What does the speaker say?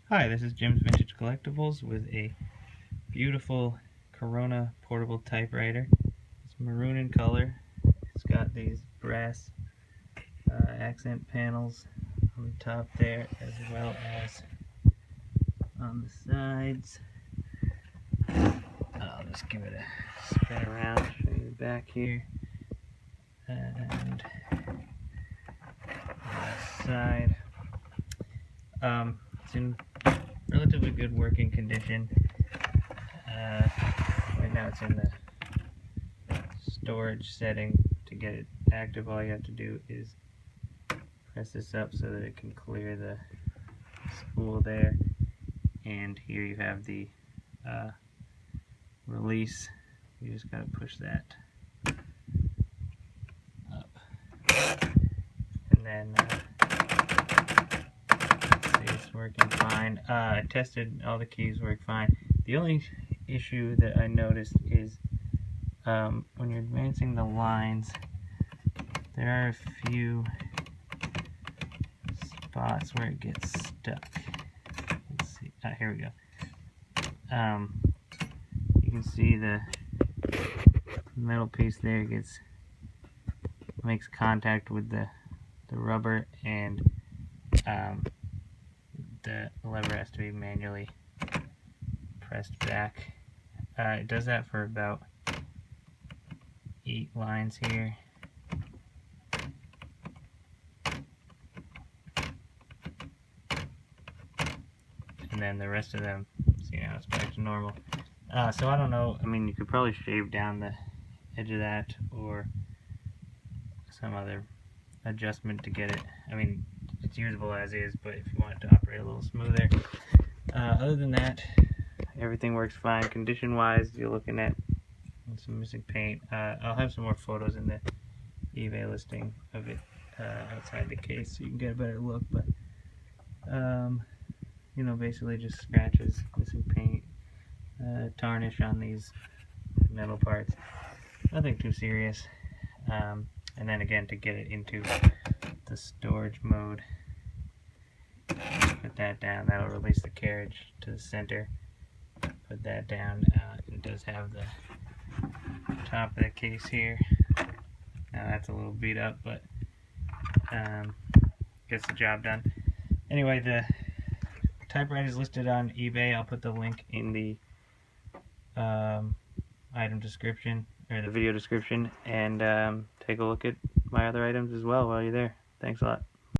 Hi, this is Jim's Vintage Collectibles with a beautiful Corona portable typewriter. It's maroon in color. It's got these brass accent panels on the top there, as well as on the sides. I'll just give it a spin around, show you the back here, and the side. It's in relatively good working condition. Right now it's in the storage setting. To get it active, all you have to do is press this up so that it can clear the spool there, and here you have the release. You just gotta push that up, and then see, it's working fine. I tested, all the keys work fine. The only issue that I noticed is when you're advancing the lines, there are a few spots where it gets stuck. Let's see. Here we go. You can see the metal piece there makes contact with the rubber, and the lever has to be manually pressed back. It does that for about 8 lines here. And then the rest of them, see, now it's back to normal. So I don't know, I mean, you could probably shave down the edge of that or some other adjustment to get it. I mean, it's usable as is, but if you want it to operate a little smoother. Other than that, everything works fine. Condition wise, you're looking at some missing paint. I'll have some more photos in the eBay listing of it outside the case so you can get a better look, but you know, basically just scratches, missing paint, tarnish on these metal parts. Nothing too serious. And then again, to get it into the storage mode, put that down. That'll release the carriage to the center. Put that down. It does have the top of the case here. Now that's a little beat up, but gets the job done. Anyway, the typewriter is listed on eBay. I'll put the link in the item description, or the video description, and take a look at my other items as well while you're there. Thanks a lot.